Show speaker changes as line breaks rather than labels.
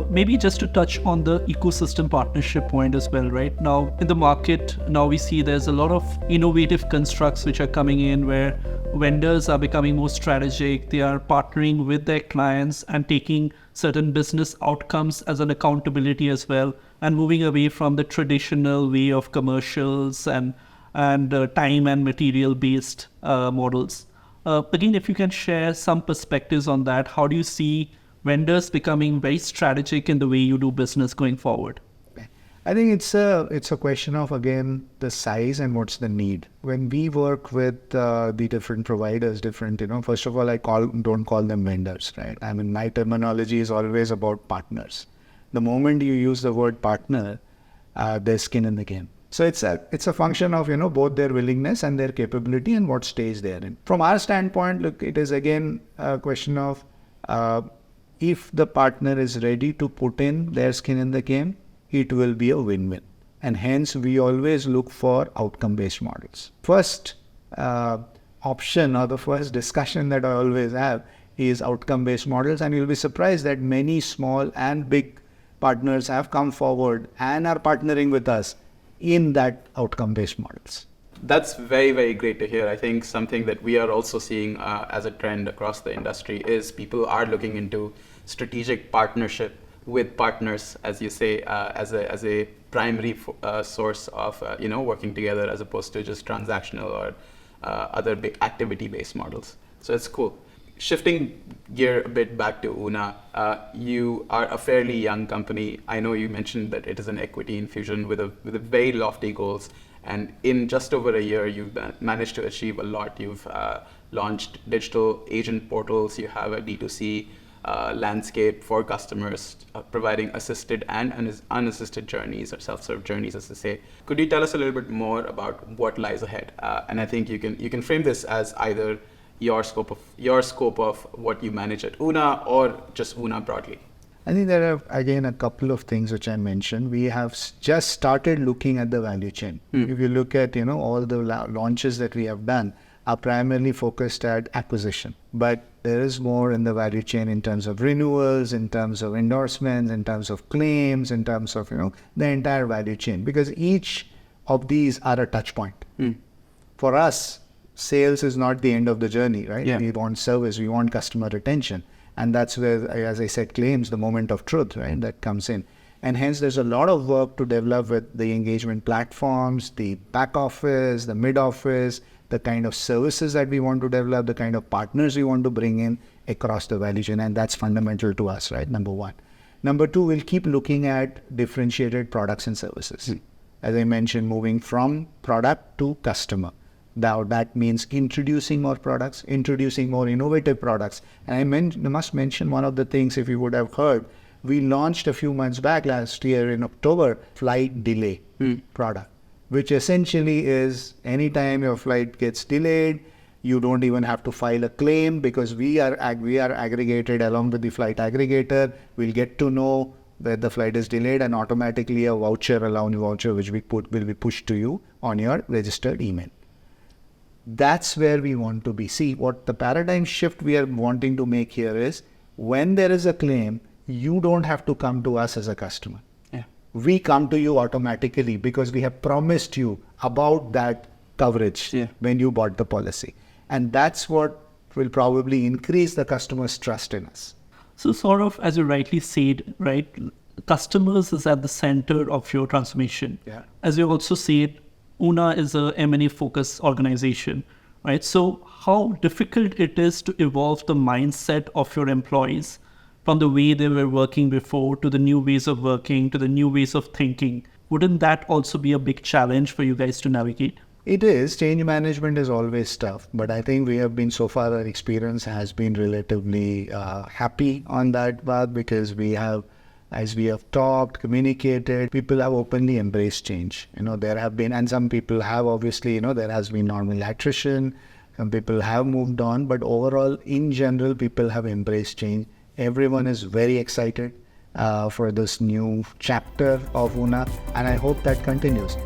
Maybe just to touch on the ecosystem partnership point as well, right? Now, in the market, now we see there's a lot of innovative constructs which are coming in where vendors are becoming more strategic. They are partnering with their clients and taking certain business outcomes as an accountability as well, and moving away from the traditional way of commercials and time and material based models. Again, if you can share some perspectives on that, how do you see vendors becoming very strategic in the way you do business going forward?
I think it's a question of, again, the size and what's the need. When we work with the different providers, first of all, don't call them vendors, right? I mean, my terminology is always about partners. The moment you use the word partner, there's skin in the game. So it's a function of, both their willingness and their capability and what stage they're in. From our standpoint, look, it is again a question of if the partner is ready to put in their skin in the game, it will be a win-win. And hence, we always look for outcome-based models. First option or the first discussion that I always have is outcome-based models. And you'll be surprised that many small and big partners have come forward and are partnering with us in that outcome-based models.
That's very, very great to hear. I think something that we are also seeing as a trend across the industry is people are looking into strategic partnership with partners, as you say, as a primary source of working together, as opposed to just transactional or other big activity-based models. So it's cool. Shifting gear a bit back to Oona, you are a fairly young company. I know you mentioned that it is an equity infusion with a very lofty goals, and in just over a year, you've managed to achieve a lot. You've launched digital agent portals. You have a D2C landscape for customers, providing assisted and unassisted journeys, or self-serve journeys, as they say. Could you tell us a little bit more about what lies ahead? And I think you can frame this as either your scope of what you manage at Oona or just Oona broadly.
I think there are, again, a couple of things which I mentioned. We have just started looking at the value chain. If you look at, all the launches that we have done are primarily focused at acquisition. But there is more in the value chain in terms of renewals, in terms of endorsements, in terms of claims, in terms of, the entire value chain. Because each of these are a touch point. For us, sales is not the end of the journey, right?
Yeah.
We want service, we want customer retention. And that's where, as I said, claims, the moment of truth, right, that comes in. And hence, there's a lot of work to develop with the engagement platforms, the back office, the mid office, the kind of services that we want to develop, the kind of partners we want to bring in across the value chain. And that's fundamental to us, right? Number one. Number two, we'll keep looking at differentiated products and services. As I mentioned, moving from product to customer. Now, that means introducing more products, introducing more innovative products. And I must mention one of the things, if you would have heard, we launched a few months back last year in October, flight delay product, which essentially is anytime your flight gets delayed, you don't even have to file a claim because we are aggregated along with the flight aggregator. We'll get to know where the flight is delayed, and automatically a allowance voucher which will be pushed to you on your registered email. That's where we want to be. See, what the paradigm shift we are wanting to make here is when there is a claim, you don't have to come to us as a customer.
Yeah.
We come to you automatically because we have promised you about that coverage when you bought the policy. And that's what will probably increase the customer's trust in us.
So Sourabh, as you rightly said, right, customers is at the center of your transformation.
Yeah.
As you also said, Oona is a M&A focused organization, right? So how difficult it is to evolve the mindset of your employees from the way they were working before to the new ways of working, to the new ways of thinking. Wouldn't that also be a big challenge for you guys to navigate?
It is. Change management is always tough, but I think we have been, so far our experience has been relatively happy on that path, because we have, as we have talked, communicated, people have openly embraced change. There have been, and some people have obviously, there has been normal attrition, some people have moved on, but overall, in general, people have embraced change. Everyone is very excited for this new chapter of Oona, and I hope that continues.